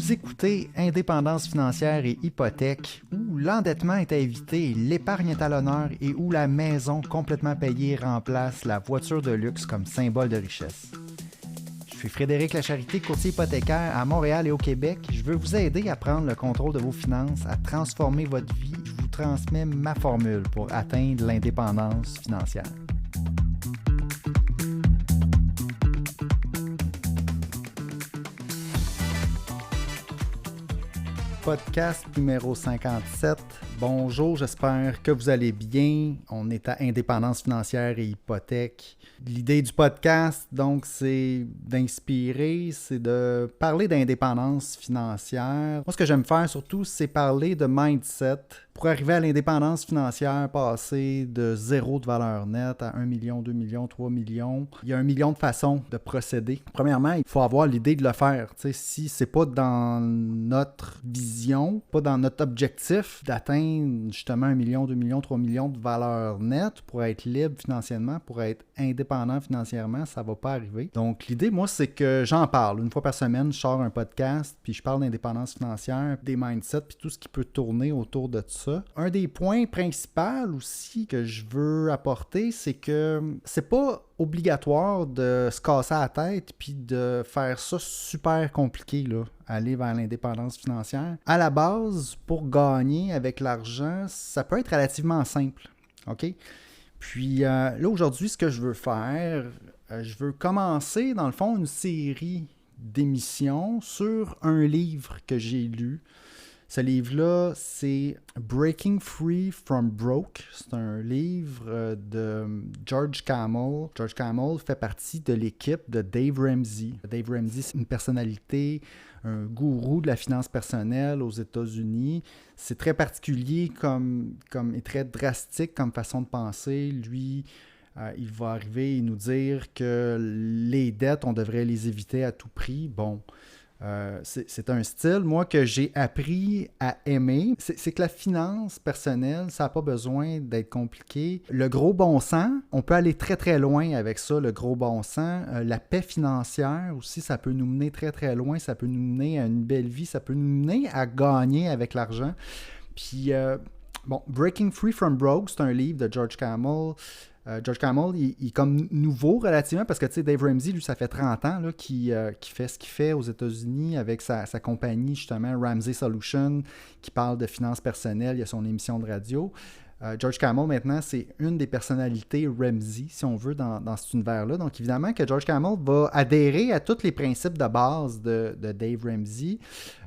Vous écoutez Indépendance financière et hypothèque, où l'endettement est à éviter, l'épargne est à l'honneur et où la maison complètement payée remplace la voiture de luxe comme symbole de richesse. Je suis Frédéric Lacharité, courtier hypothécaire à Montréal et au Québec. Je veux vous aider à prendre le contrôle de vos finances, à transformer votre vie. Je vous transmets ma formule pour atteindre l'indépendance financière. Podcast numéro 57. Bonjour, j'espère que vous allez bien. On est à Indépendance financière et hypothèque. L'idée du podcast, donc, c'est d'inspirer, c'est de parler d'indépendance financière. Moi, ce que j'aime faire surtout, c'est parler de mindset. Pour arriver à l'indépendance financière, passer de 0 de valeur nette à 1 million, 2 millions, 3 millions, il y a 1 million de façons de procéder. Premièrement, il faut avoir l'idée de le faire. T'sais, si c'est pas dans notre vision, pas dans notre objectif d'atteindre justement 1 million, 2 millions, 3 millions de valeur nette pour être libre financièrement, pour être indépendant financièrement, ça va pas arriver. Donc l'idée, moi, c'est que j'en parle. Une fois par semaine, je sors un podcast, puis je parle d'indépendance financière, des mindsets, puis tout ce qui peut tourner autour de ça. Un des points principaux aussi que je veux apporter, c'est que c'est pas obligatoire de se casser la tête puis de faire ça super compliqué, là, aller vers l'indépendance financière. À la base, pour gagner avec l'argent, ça peut être relativement simple. OK? Puis là, aujourd'hui, ce que je veux faire, je veux commencer, dans le fond, une série d'émissions sur un livre que j'ai lu. Ce livre-là, c'est Breaking Free from Broke. C'est un livre de George Kamel. George Kamel fait partie de l'équipe de Dave Ramsey. Dave Ramsey, c'est une personnalité, un gourou de la finance personnelle aux États-Unis. C'est très particulier et très drastique comme façon de penser. Lui, il va arriver et nous dire que les dettes, on devrait les éviter à tout prix. Bon. C'est un style, moi, que j'ai appris à aimer. C'est que la finance personnelle, ça n'a pas besoin d'être compliqué. Le gros bon sens, on peut aller très, très loin avec ça, le gros bon sens. La paix financière aussi, ça peut nous mener très, très loin. Ça peut nous mener à une belle vie. Ça peut nous mener à gagner avec l'argent. Puis, Breaking Free from Broke, c'est un livre de George Kamel. George Kamel, il est comme nouveau relativement parce que tu sais, Dave Ramsey, lui, ça fait 30 ans là, qu'il fait ce qu'il fait aux États-Unis avec sa compagnie, justement, Ramsey Solutions, qui parle de finances personnelles. Il y a son émission de radio. George Kamel, maintenant, c'est une des personnalités Ramsey, si on veut, dans cet univers-là. Donc, évidemment que George Kamel va adhérer à tous les principes de base de Dave Ramsey.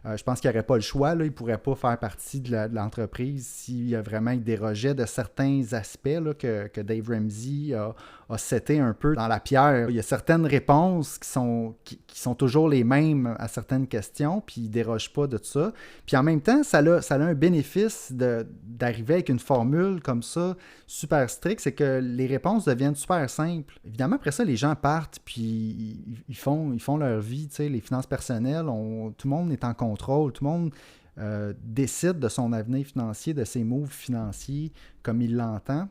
Je pense qu'il n'aurait pas le choix. Là. Il ne pourrait pas faire partie de l'entreprise s'il vraiment dérogeait de certains aspects là, que Dave Ramsey a seté un peu dans la pierre. Il y a certaines réponses qui sont toujours les mêmes à certaines questions, puis il ne déroge pas de ça. Puis en même temps, ça a un bénéfice d'arriver avec une formule comme ça, super stricte, c'est que les réponses deviennent super simples. Évidemment, après ça, les gens partent, puis ils font leur vie. Tu sais, les finances personnelles, tout le monde est en contrôle, tout le monde décide de son avenir financier, de ses moves financiers comme il l'entend.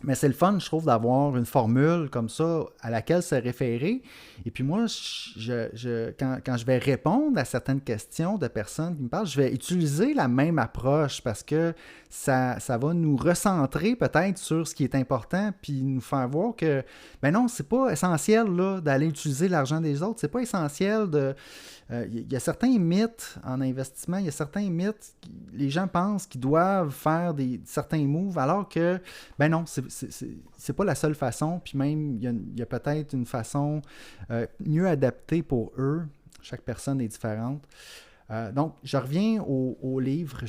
Mais c'est le fun, je trouve, d'avoir une formule comme ça à laquelle se référer. Et puis moi, quand je vais répondre à certaines questions de personnes qui me parlent, je vais utiliser la même approche parce que ça va nous recentrer peut-être sur ce qui est important puis nous faire voir que, ben non, c'est pas essentiel là, d'aller utiliser l'argent des autres. C'est pas essentiel de... Il y a certains mythes en investissement, il y a certains mythes, les gens pensent qu'ils doivent faire certains moves, alors que, ben non, c'est pas la seule façon, puis même, il y a peut-être une façon mieux adaptée pour eux. Chaque personne est différente. Donc, je reviens au livre.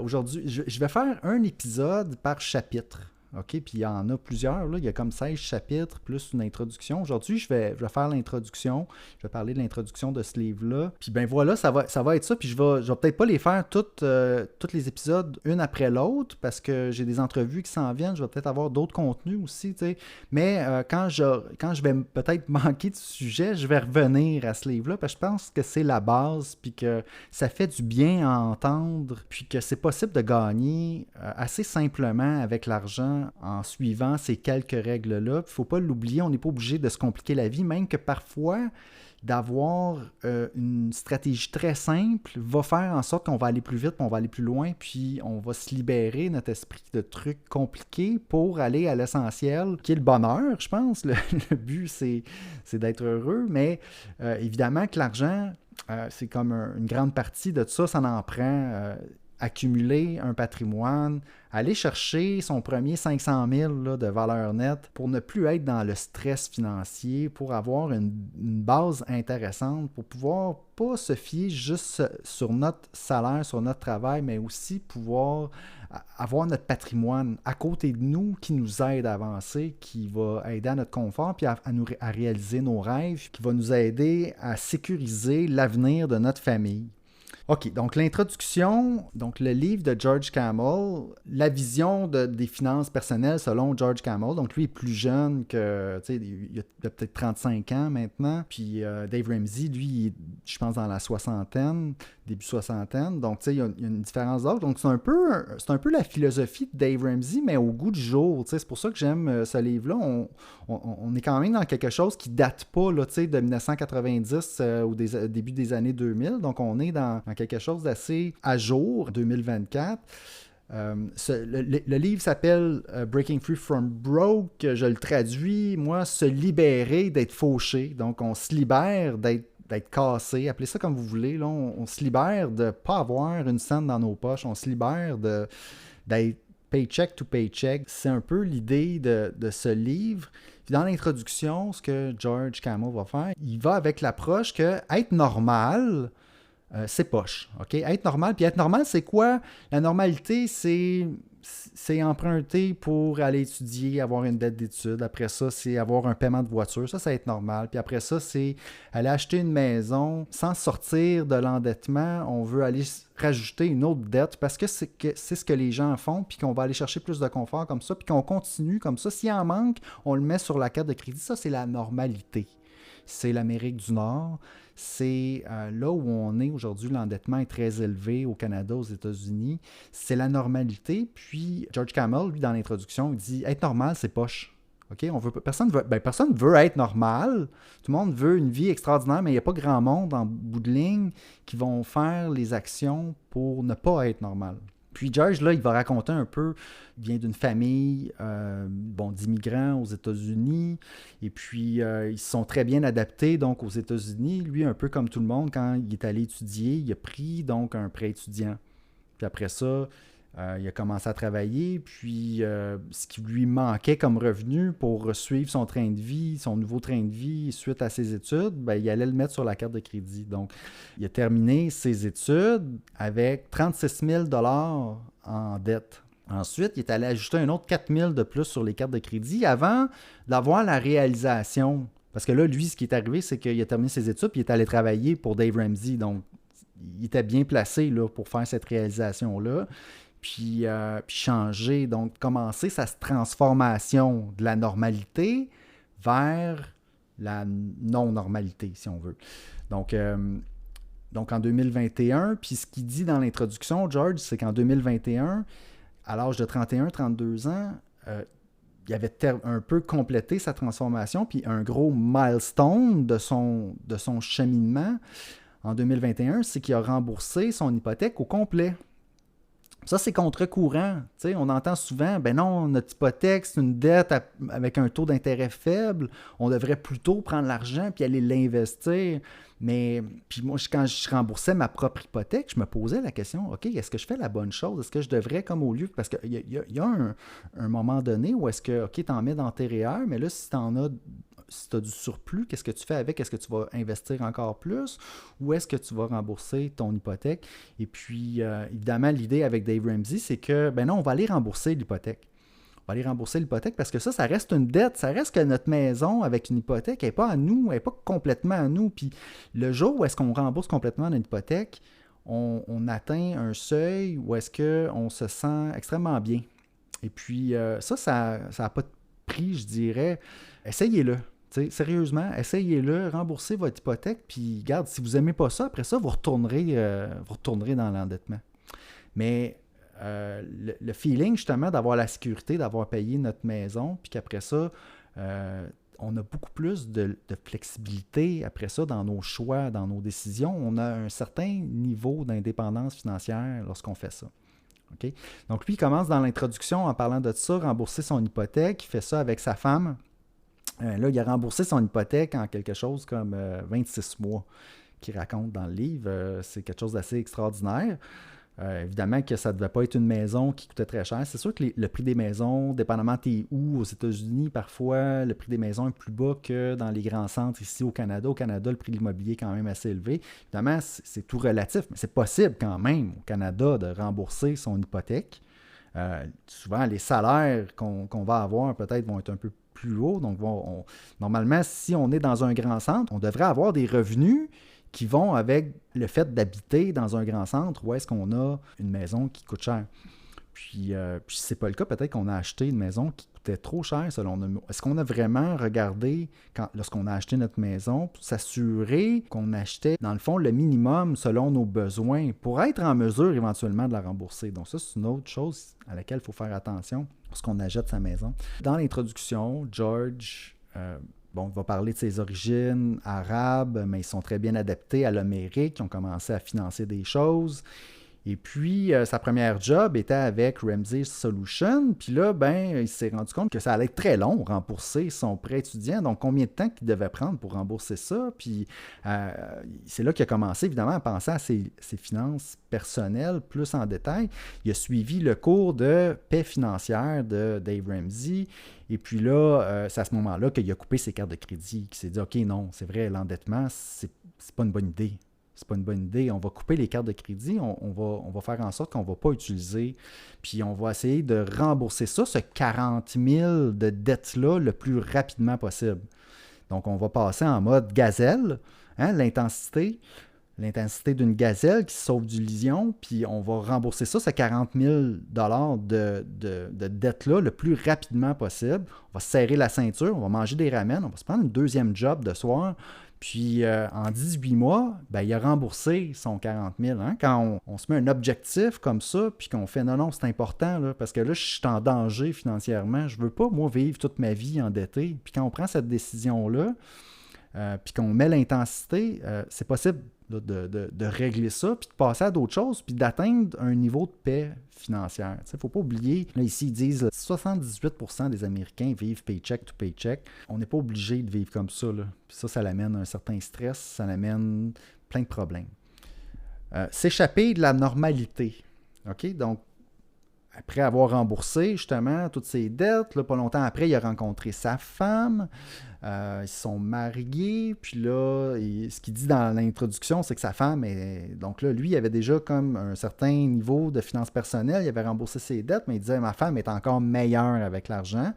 Aujourd'hui, je vais faire un épisode par chapitre. OK, puis il y en a plusieurs, là. Il y a comme 16 chapitres, plus une introduction. Aujourd'hui, je vais faire l'introduction. Je vais parler de l'introduction de ce livre-là. Puis ben voilà, ça va être ça. Puis je vais peut-être pas les faire tous les épisodes une après l'autre, parce que j'ai des entrevues qui s'en viennent. Je vais peut-être avoir d'autres contenus aussi, tu sais. Mais quand je vais peut-être manquer de sujet, je vais revenir à ce livre-là, parce que je pense que c'est la base, puis que ça fait du bien à entendre, puis que c'est possible de gagner assez simplement avec l'argent l'argent en suivant ces quelques règles-là. Il ne faut pas l'oublier, on n'est pas obligé de se compliquer la vie, même que parfois, d'avoir une stratégie très simple va faire en sorte qu'on va aller plus vite, puis on va aller plus loin, puis on va se libérer notre esprit de trucs compliqués pour aller à l'essentiel, qui est le bonheur, je pense. Le but, c'est d'être heureux, mais évidemment que l'argent, c'est comme une grande partie de tout ça, ça en prend. Accumuler un patrimoine, aller chercher son premier 500 000 là, de valeur nette pour ne plus être dans le stress financier, pour avoir une base intéressante, pour pouvoir pas se fier juste sur notre salaire, sur notre travail, mais aussi pouvoir avoir notre patrimoine à côté de nous qui nous aide à avancer, qui va aider à notre confort, puis à réaliser nos rêves, qui va nous aider à sécuriser l'avenir de notre famille. OK, donc l'introduction, donc le livre de George Kamel, la vision des finances personnelles selon George Kamel. Donc lui est plus jeune que, tu sais, il a peut-être 35 ans maintenant. Puis Dave Ramsey, lui, je pense dans la soixantaine, début soixantaine. Donc, tu sais, il y a une différence d'âge. Donc, c'est un peu la philosophie de Dave Ramsey, mais au goût du jour. Tu sais, c'est pour ça que j'aime ce livre-là. On est quand même dans quelque chose qui date pas, là, tu sais, de 1990 ou début des années 2000. Donc, on est dans quelque chose d'assez à jour, 2024. Le livre s'appelle Breaking Free from Broke. Je le traduis, moi, se libérer d'être fauché. Donc, on se libère d'être cassé, appelez ça comme vous voulez. Là, on se libère de ne pas avoir une scène dans nos poches. On se libère d'être paycheck to paycheck. C'est un peu l'idée de ce livre. Puis dans l'introduction, ce que George Kamel va faire, il va avec l'approche que être normal, c'est poche. OK? Être normal. Puis être normal, c'est quoi? La normalité, c'est emprunter pour aller étudier, avoir une dette d'études. Après ça, c'est avoir un paiement de voiture. Ça va être normal. Puis après ça, c'est aller acheter une maison sans sortir de l'endettement. On veut aller rajouter une autre dette parce que c'est ce que les gens font, puis qu'on va aller chercher plus de confort comme ça, puis qu'on continue comme ça. S'il en manque, on le met sur la carte de crédit. Ça, c'est la normalité. C'est l'Amérique du Nord. C'est là où on est aujourd'hui. L'endettement est très élevé au Canada, aux États-Unis. C'est la normalité. Puis George Kamel, lui, dans l'introduction, il dit « Être normal, c'est poche. » Okay? Personne ne veut être normal. Tout le monde veut une vie extraordinaire, mais il n'y a pas grand monde en bout de ligne qui vont faire les actions pour ne pas être normal. Puis George, là, il va raconter un peu, il vient d'une famille d'immigrants aux États-Unis, et puis ils se sont très bien adaptés donc aux États-Unis. Lui, un peu comme tout le monde, quand il est allé étudier, il a pris donc un prêt étudiant. Puis après ça, il a commencé à travailler, puis ce qui lui manquait comme revenu pour suivre son train de vie, son nouveau train de vie suite à ses études, ben, il allait le mettre sur la carte de crédit. Donc, il a terminé ses études avec 36 000 $ en dette. Ensuite, il est allé ajouter un autre 4 000 de plus sur les cartes de crédit avant d'avoir la réalisation. Parce que là, lui, ce qui est arrivé, c'est qu'il a terminé ses études, puis il est allé travailler pour Dave Ramsey. Donc, il était bien placé là, pour faire cette réalisation-là. Puis changer, donc commencer sa transformation de la normalité vers la non-normalité, si on veut. Donc en 2021, puis ce qu'il dit dans l'introduction, George, c'est qu'en 2021, à l'âge de 31-32 ans, il avait un peu complété sa transformation, puis un gros milestone de son cheminement en 2021, c'est qu'il a remboursé son hypothèque au complet. Ça, c'est contre-courant. T'sais, on entend souvent, ben non, notre hypothèque, c'est une dette avec un taux d'intérêt faible. On devrait plutôt prendre l'argent puis aller l'investir. Mais puis moi, quand je remboursais ma propre hypothèque, je me posais la question, OK, est-ce que je fais la bonne chose? Est-ce que je devrais, comme au lieu... Parce qu'il y a un moment donné où est-ce que, OK, tu en mets dans tes REER, mais là, si tu as du surplus, qu'est-ce que tu fais avec? Est-ce que tu vas investir encore plus ou est-ce que tu vas rembourser ton hypothèque? Et puis, évidemment, l'idée avec Dave Ramsey, c'est que, ben non, on va aller rembourser l'hypothèque. On va aller rembourser l'hypothèque parce que ça reste une dette. Ça reste que notre maison avec une hypothèque n'est pas à nous, elle n'est pas complètement à nous. Puis le jour où est-ce qu'on rembourse complètement notre hypothèque, on atteint un seuil où est-ce qu'on se sent extrêmement bien. Et puis, ça n'a pas de prix, je dirais. Essayez-le. T'sais, sérieusement, essayez-le, remboursez votre hypothèque, puis regarde, si vous n'aimez pas ça, après ça, vous retournerez dans l'endettement. Mais le feeling justement d'avoir la sécurité, d'avoir payé notre maison, puis qu'après ça, on a beaucoup plus de flexibilité après ça dans nos choix, dans nos décisions. On a un certain niveau d'indépendance financière lorsqu'on fait ça. Okay? Donc lui, il commence dans l'introduction en parlant de ça, rembourser son hypothèque. Il fait ça avec sa femme. Là, il a remboursé son hypothèque en quelque chose comme 26 mois, qu'il raconte dans le livre. C'est quelque chose d'assez extraordinaire. Évidemment que ça ne devait pas être une maison qui coûtait très cher. C'est sûr que le prix des maisons, dépendamment t'es où, aux États-Unis, parfois, le prix des maisons est plus bas que dans les grands centres ici au Canada. Au Canada, le prix de l'immobilier est quand même assez élevé. Évidemment, c'est tout relatif, mais c'est possible quand même au Canada de rembourser son hypothèque. Souvent, les salaires qu'on va avoir peut-être vont être un peu plus hauts. Donc, normalement, si on est dans un grand centre, on devrait avoir des revenus qui vont avec le fait d'habiter dans un grand centre où est-ce qu'on a une maison qui coûte cher. Puis si ce n'est pas le cas, peut-être qu'on a acheté une maison qui coûtait trop cher selon nous. Est-ce qu'on a vraiment regardé, lorsqu'on a acheté notre maison, pour s'assurer qu'on achetait, dans le fond, le minimum selon nos besoins pour être en mesure éventuellement de la rembourser? Donc ça, c'est une autre chose à laquelle il faut faire attention lorsqu'on achète sa maison. Dans l'introduction, George... il va parler de ses origines arabes, mais ils sont très bien adaptés à l'Amérique. Ils ont commencé à financer des choses. Et puis, sa première job était avec Ramsey Solutions. Puis là, il s'est rendu compte que ça allait être très long, rembourser son prêt étudiant. Donc, combien de temps qu'il devait prendre pour rembourser ça? Puis, c'est là qu'il a commencé, évidemment, à penser à ses finances personnelles plus en détail. Il a suivi le cours de paix financière de Dave Ramsey. Et puis là, c'est à ce moment-là qu'il a coupé ses cartes de crédit, qu'il s'est dit « OK, non, c'est vrai, l'endettement, c'est pas une bonne idée. C'est pas une bonne idée. On va couper les cartes de crédit, on va faire en sorte qu'on ne va pas utiliser, puis on va essayer de rembourser ça, ce 40 000 de dette-là, le plus rapidement possible. » Donc, on va passer en mode gazelle, l'intensité d'une gazelle qui se sauve du lion, puis on va rembourser ça, ce 40 000 de dette-là, le plus rapidement possible. On va serrer la ceinture, on va manger des ramen, on va se prendre une deuxième job de soir. Puis, en 18 mois, il a remboursé son 40 000. Quand on se met un objectif comme ça, puis qu'on fait « Non, c'est important, là, parce que là, je suis en danger financièrement. Je ne veux pas, moi, vivre toute ma vie endetté. » Puis quand on prend cette décision-là, puis qu'on met l'intensité, c'est possible de régler ça, puis de passer à d'autres choses, puis d'atteindre un niveau de paix financière. Il ne faut pas oublier, là ici ils disent 78% des Américains vivent paycheck to paycheck. On n'est pas obligé de vivre comme ça. Là. Puis ça l'amène un certain stress, ça l'amène plein de problèmes. S'échapper de la normalité. OK? Donc, après avoir remboursé justement toutes ses dettes, là, pas longtemps après, il a rencontré sa femme. Ils se sont mariés. Puis là, ce qu'il dit dans l'introduction, c'est que sa femme donc là, lui, il avait déjà comme un certain niveau de finances personnelles. Il avait remboursé ses dettes, mais il disait « Ma femme est encore meilleure avec l'argent. »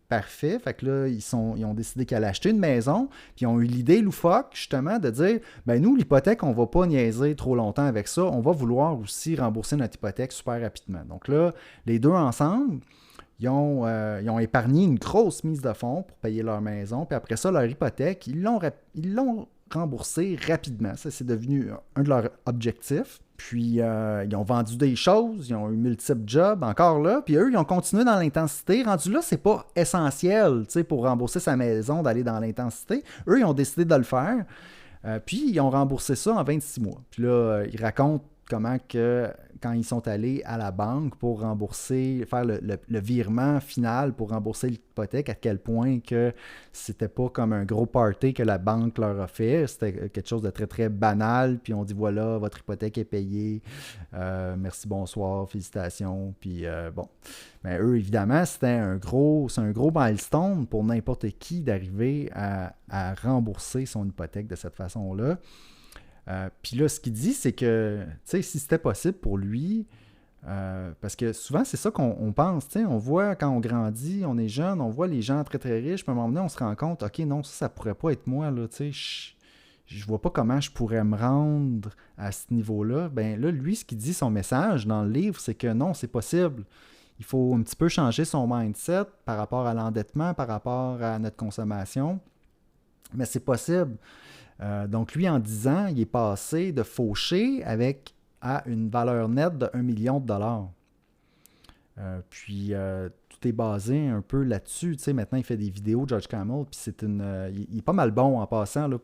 Parfait. Fait que là, ils ont décidé qu'elle allait acheter une maison, puis ils ont eu l'idée loufoque, justement, de dire nous, l'hypothèque, on va pas niaiser trop longtemps avec ça. On va vouloir aussi rembourser notre hypothèque super rapidement. Donc là, les deux ensemble, ils ont épargné une grosse mise de fonds pour payer leur maison, puis après ça, leur hypothèque, ils l'ont remboursée rapidement. Ça, c'est devenu un de leurs objectifs. Puis, ils ont vendu des choses, ils ont eu multiples jobs, encore là. Puis eux, ils ont continué dans l'intensité. Rendu là, c'est pas essentiel, pour rembourser sa maison, d'aller dans l'intensité. Eux, ils ont décidé de le faire. Puis, ils ont remboursé ça en 26 mois. Puis là, ils racontent comment que quand ils sont allés à la banque pour rembourser, faire le virement final pour rembourser l'hypothèque, à quel point que c'était pas comme un gros party que la banque leur a fait, c'était quelque chose de très très banal, puis on dit voilà, votre hypothèque est payée, merci, bonsoir, félicitations, puis bon. Mais eux, évidemment, c'est un gros milestone pour n'importe qui d'arriver à rembourser son hypothèque de cette façon-là. Puis là, ce qu'il dit, c'est que, si c'était possible pour lui, parce que souvent, c'est ça qu'on pense, on voit quand on grandit, on est jeune, on voit les gens très, très riches, puis à un moment donné, on se rend compte, OK, non, ça pourrait pas être moi, là, je vois pas comment je pourrais me rendre à ce niveau-là. Là, lui, ce qu'il dit, son message dans le livre, c'est que non, c'est possible. Il faut un petit peu changer son mindset par rapport à l'endettement, par rapport à notre consommation, mais c'est possible. Donc, lui, en 10 ans, il est passé de fauché à une valeur nette de 1 million de dollars. Tout est basé un peu là-dessus. Tu sais, maintenant, il fait des vidéos, George Camel, puis il est pas mal bon en passant là,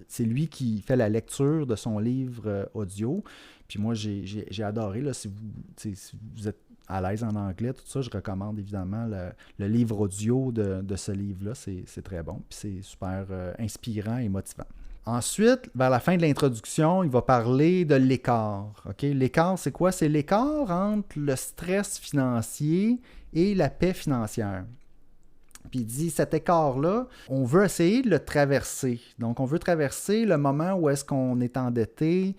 c'est lui qui fait la lecture de son livre audio. Puis moi, j'ai adoré. Là, si vous êtes à l'aise en anglais, tout ça, je recommande évidemment le livre audio de ce livre-là. C'est très bon. Puis c'est super inspirant et motivant. Ensuite, vers la fin de l'introduction, il va parler de l'écart. Okay? L'écart, c'est quoi? C'est l'écart entre le stress financier et la paix financière. Puis il dit, cet écart-là, on veut essayer de le traverser. Donc, on veut traverser le moment où est-ce qu'on est endetté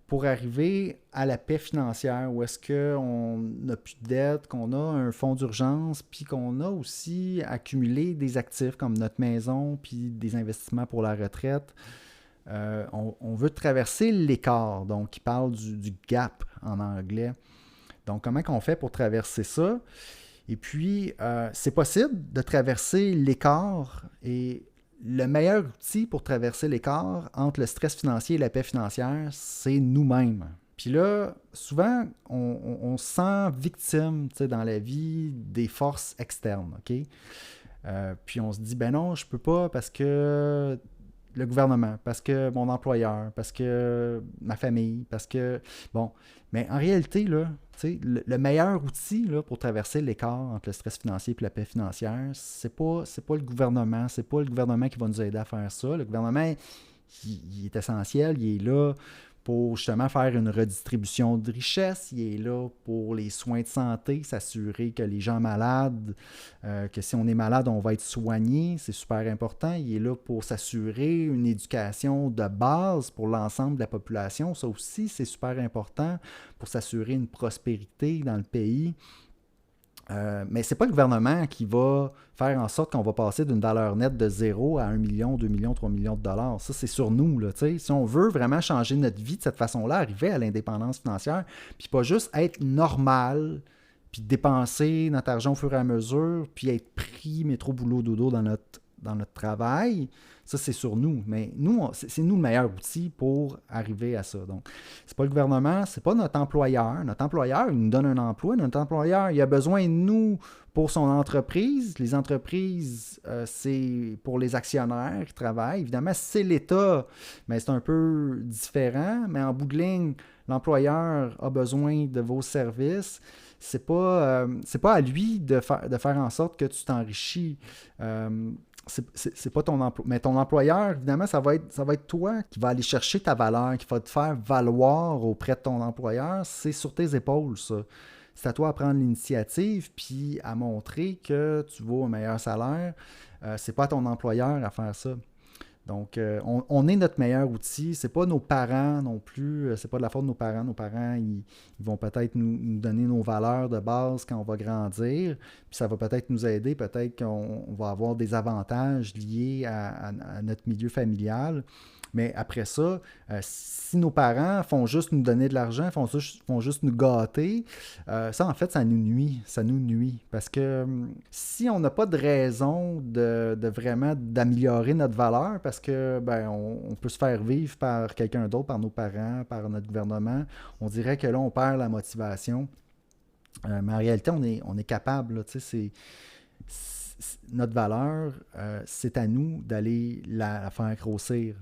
pour arriver à la paix financière, où est-ce qu'on n'a plus de dette, qu'on a un fonds d'urgence, puis qu'on a aussi accumulé des actifs comme notre maison, puis des investissements pour la retraite. On veut traverser l'écart, donc il parle du gap en anglais. Donc, comment on fait pour traverser ça? Et puis, c'est possible de traverser l'écart et le meilleur outil pour traverser l'écart entre le stress financier et la paix financière, c'est nous-mêmes. Puis là, souvent, on se sent victime dans la vie des forces externes, OK? Puis on se dit, ben non, je peux pas parce que le gouvernement, parce que mon employeur, parce que ma famille, parce que... Bon, mais en réalité, là, le meilleur outil là, pour traverser l'écart entre le stress financier et la paix financière, c'est pas le gouvernement. C'est pas le gouvernement qui va nous aider à faire ça. Le gouvernement, il est essentiel, il est là pour justement faire une redistribution de richesse. Il est là pour les soins de santé, s'assurer que les gens malades, que si on est malade, on va être soigné. C'est super important. Il est là pour s'assurer une éducation de base pour l'ensemble de la population. Ça aussi, c'est super important pour s'assurer une prospérité dans le pays. Mais ce n'est pas le gouvernement qui va faire en sorte qu'on va passer d'une valeur nette de 0 à 1 million, 2 millions, 3 millions de dollars. Ça, c'est sur nous. Là, si on veut vraiment changer notre vie de cette façon-là, arriver à l'indépendance financière, puis pas juste être normal, puis dépenser notre argent au fur et à mesure, puis être pris métro, boulot, dodo dans notre travail, ça, c'est sur nous. Mais nous, c'est nous le meilleur outil pour arriver à ça. Donc, c'est pas le gouvernement, c'est pas notre employeur. Notre employeur, il nous donne un emploi. Notre employeur, il a besoin de nous pour son entreprise. Les entreprises, c'est pour les actionnaires qui travaillent. Évidemment, c'est l'État, mais c'est un peu différent. Mais en bout de ligne, l'employeur a besoin de vos services. C'est pas à lui de faire en sorte que tu t'enrichis. C'est pas ton emploi. Mais ton employeur, évidemment, ça va être toi qui va aller chercher ta valeur, qui va te faire valoir auprès de ton employeur. C'est sur tes épaules, ça. C'est à toi à prendre l'initiative puis à montrer que tu vaux un meilleur salaire. C'est pas à ton employeur à faire ça. Donc, on est notre meilleur outil. C'est pas nos parents non plus. C'est pas de la faute de nos parents. Nos parents, ils vont peut-être nous donner nos valeurs de base quand on va grandir. Puis ça va peut-être nous aider. Peut-être qu'on va avoir des avantages liés à notre milieu familial. Mais après ça, si nos parents font juste nous donner de l'argent, font juste nous gâter, ça, en fait, ça nous nuit. Ça nous nuit. Parce que si on n'a pas de raison de vraiment d'améliorer notre valeur, parce que on peut se faire vivre par quelqu'un d'autre, par nos parents, par notre gouvernement, on dirait que là, on perd la motivation. Mais en réalité, on est capable. Là, notre valeur, c'est à nous d'aller la faire grossir.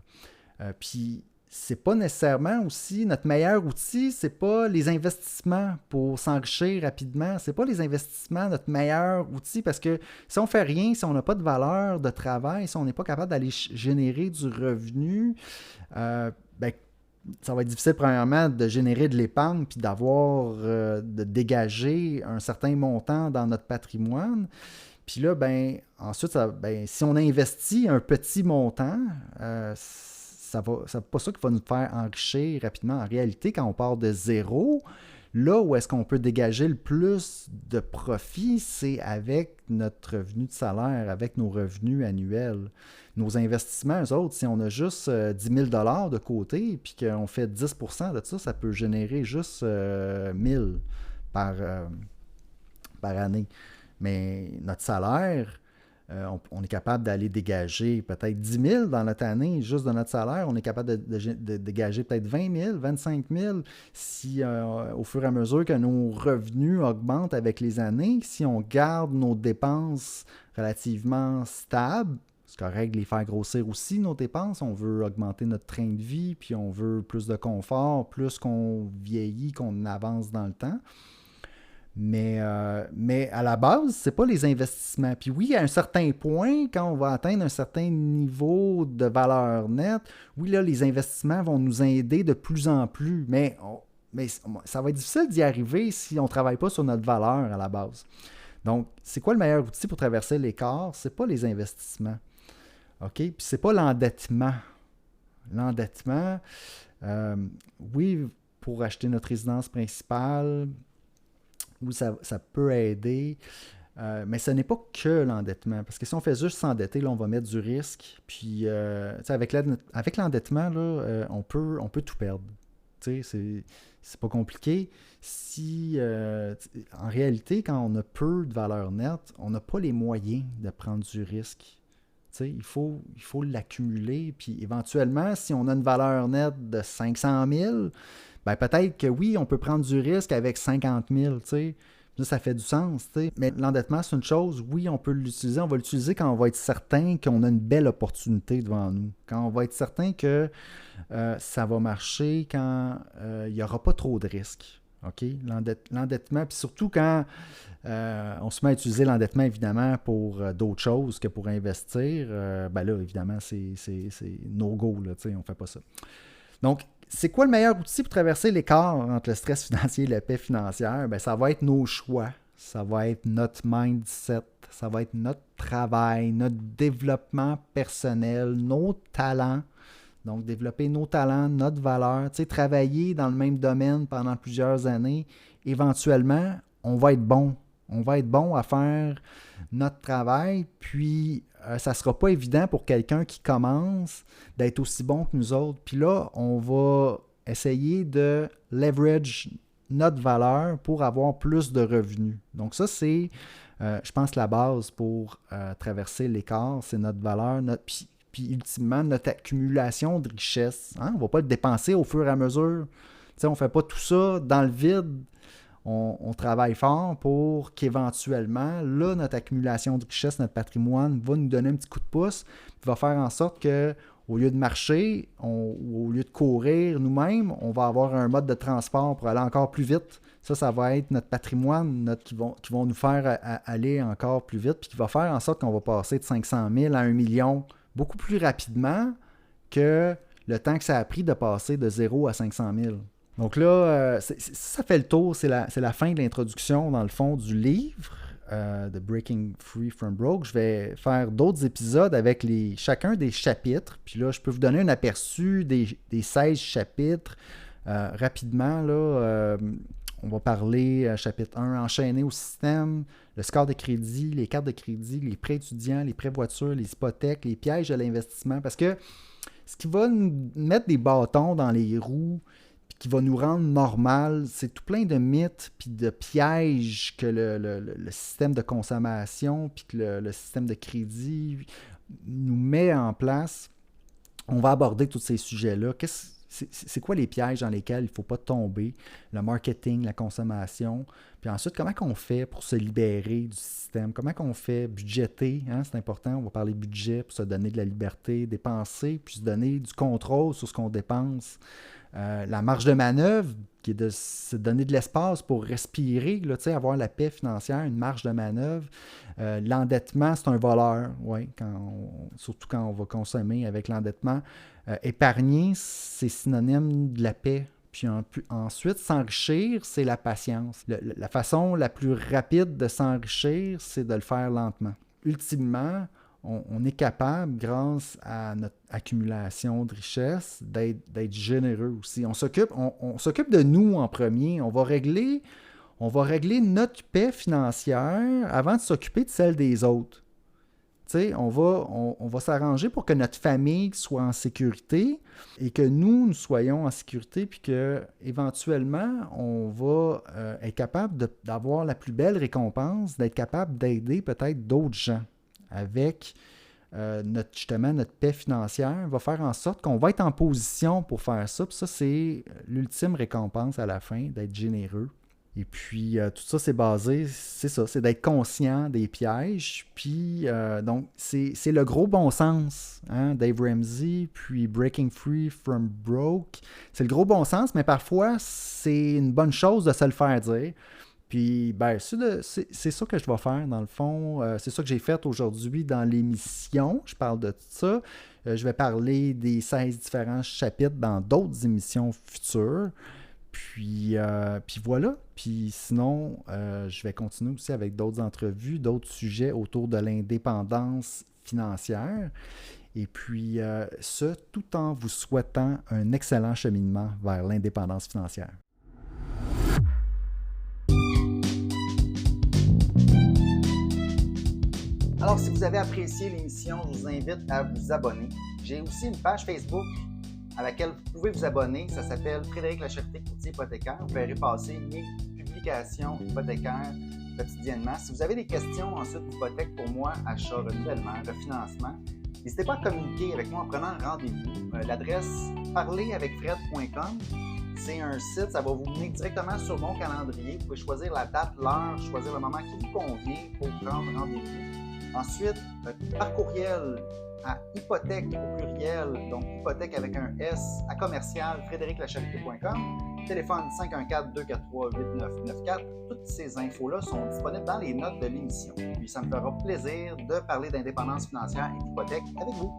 Puis, c'est pas nécessairement aussi notre meilleur outil, c'est pas les investissements pour s'enrichir rapidement, c'est pas les investissements notre meilleur outil parce que si on fait rien, si on n'a pas de valeur de travail, si on n'est pas capable d'aller générer du revenu, ça va être difficile premièrement de générer de l'épargne puis de dégager un certain montant dans notre patrimoine. Puis là, ensuite, si on investit un petit montant, c'est pas ça qui va nous faire enrichir rapidement. En réalité, quand on part de zéro, là où est-ce qu'on peut dégager le plus de profit, c'est avec notre revenu de salaire, avec nos revenus annuels. Nos investissements, eux autres, si on a juste 10 000 $ de côté puis qu'on fait 10 % de ça, ça peut générer juste 1 000 par année. Mais notre salaire, on est capable d'aller dégager peut-être 10 000 dans notre année, juste de notre salaire. On est capable de dégager peut-être 20 000, 25 000 si au fur et à mesure que nos revenus augmentent avec les années, si on garde nos dépenses relativement stables. C'est correct de les faire grossir aussi, nos dépenses. On veut augmenter notre train de vie, puis on veut plus de confort, plus qu'on vieillit, qu'on avance dans le temps. Mais à la base, c'est pas les investissements. Puis oui, à un certain point, quand on va atteindre un certain niveau de valeur nette, oui, là, les investissements vont nous aider de plus en plus. Mais ça va être difficile d'y arriver si on ne travaille pas sur notre valeur à la base. Donc, c'est quoi le meilleur outil pour traverser l'écart? C'est pas les investissements. OK? Puis c'est pas l'endettement. L'endettement, oui, pour acheter notre résidence principale, oui, ça peut aider, mais ce n'est pas que l'endettement. Parce que si on fait juste s'endetter, là, on va mettre du risque. Puis, avec l'endettement, là, on peut tout perdre. C'est pas compliqué. Si, en réalité, quand on a peu de valeur nette, on n'a pas les moyens de prendre du risque. Il faut l'accumuler. Puis, éventuellement, si on a une valeur nette de 500 000, ben peut-être que oui, on peut prendre du risque avec 50 000, tu sais. Ça fait du sens, tu sais. Mais l'endettement, c'est une chose, oui, on peut l'utiliser. On va l'utiliser quand on va être certain qu'on a une belle opportunité devant nous. Quand on va être certain que ça va marcher, quand il n'y aura pas trop de risques. OK? L'endettement, puis surtout quand on se met à utiliser l'endettement, évidemment, pour d'autres choses que pour investir, ben là, évidemment, c'est no-go, là, tu sais, on ne fait pas ça. Donc, c'est quoi le meilleur outil pour traverser l'écart entre le stress financier et la paix financière? Bien, ça va être nos choix, ça va être notre mindset, ça va être notre travail, notre développement personnel, nos talents. Donc, développer nos talents, notre valeur, tu sais, travailler dans le même domaine pendant plusieurs années. Éventuellement, on va être bon. On va être bon à faire notre travail, puis ça ne sera pas évident pour quelqu'un qui commence d'être aussi bon que nous autres. Puis là, on va essayer de leverage notre valeur pour avoir plus de revenus. Donc ça, c'est, je pense, la base pour traverser l'écart, c'est notre valeur, puis ultimement, notre accumulation de richesse. Hein? On ne va pas le dépenser au fur et à mesure. T'sais, on ne fait pas tout ça dans le vide. On travaille fort pour qu'éventuellement, là, notre accumulation de richesse, notre patrimoine va nous donner un petit coup de pouce, puis va faire en sorte qu'au lieu de marcher, ou au lieu de courir nous-mêmes, on va avoir un mode de transport pour aller encore plus vite. Ça va être notre patrimoine qui vont nous faire aller encore plus vite, puis qui va faire en sorte qu'on va passer de 500 000 à 1 million beaucoup plus rapidement que le temps que ça a pris de passer de 0 à 500 000. Donc là, ça fait le tour, c'est la fin de l'introduction, dans le fond, du livre de Breaking Free from Broke. Je vais faire d'autres épisodes avec chacun des chapitres. Puis là, je peux vous donner un aperçu des 16 chapitres. Rapidement, là, on va parler, chapitre 1, enchaîner au système, le score de crédit, les cartes de crédit, les prêts étudiants, les prêts voitures, les hypothèques, les pièges de l'investissement. Parce que ce qui va nous mettre des bâtons dans les roues, qui va nous rendre normal, c'est tout plein de mythes puis de pièges que le système de consommation puis que le système de crédit nous met en place. On va aborder tous ces sujets-là. C'est quoi les pièges dans lesquels il ne faut pas tomber? Le marketing, la consommation. Puis ensuite, comment on fait pour se libérer du système? Comment on fait budgéter? Hein? C'est important, on va parler budget pour se donner de la liberté, dépenser, puis se donner du contrôle sur ce qu'on dépense. La marge de manœuvre, qui est de se donner de l'espace pour respirer, là, avoir la paix financière, une marge de manœuvre. L'endettement, c'est un voleur, ouais, surtout quand on va consommer avec l'endettement. Épargner, c'est synonyme de la paix. Puis ensuite, s'enrichir, c'est la patience. La façon la plus rapide de s'enrichir, c'est de le faire lentement. Ultimement, on est capable, grâce à notre accumulation de richesse, d'être généreux aussi. On s'occupe de nous en premier. On va régler notre paix financière avant de s'occuper de celle des autres. On va s'arranger pour que notre famille soit en sécurité et que nous soyons en sécurité, puis qu'éventuellement, on va être capable d'avoir la plus belle récompense, d'être capable d'aider peut-être d'autres gens avec notre paix financière va faire en sorte qu'on va être en position pour faire ça. Puis ça, c'est l'ultime récompense à la fin, d'être généreux. Et puis, tout ça, c'est basé, c'est ça, c'est d'être conscient des pièges. Puis, donc, c'est le gros bon sens, hein, Dave Ramsey, puis Breaking Free from Broke. C'est le gros bon sens, mais parfois, c'est une bonne chose de se le faire dire. Puis, ben, c'est ça que je vais faire, dans le fond. C'est ça que j'ai fait aujourd'hui dans l'émission. Je parle de tout ça. Je vais parler des 16 différents chapitres dans d'autres émissions futures. Puis voilà. Puis sinon, je vais continuer aussi avec d'autres entrevues, d'autres sujets autour de l'indépendance financière. Et puis, ce, tout en vous souhaitant un excellent cheminement vers l'indépendance financière. Alors, si vous avez apprécié l'émission, je vous invite à vous abonner. J'ai aussi une page Facebook à laquelle vous pouvez vous abonner. Ça s'appelle Frédéric Lachèreté, courtier hypothécaire. Vous verrez passer mes publications hypothécaires quotidiennement. Si vous avez des questions ensuite d'hypothèque pour moi, achat, renouvellement, refinancement, n'hésitez pas à communiquer avec moi en prenant rendez-vous. L'adresse parleravecfred.com. C'est un site, ça va vous mener directement sur mon calendrier. Vous pouvez choisir la date, l'heure, choisir le moment qui vous convient pour prendre rendez-vous. Ensuite, par courriel à hypothèque au pluriel, donc hypothèque avec un S, à commercial frédériclacharité.com, téléphone 514-243-8994. Toutes ces infos-là sont disponibles dans les notes de l'émission. Puis ça me fera plaisir de parler d'indépendance financière et d'hypothèque avec vous.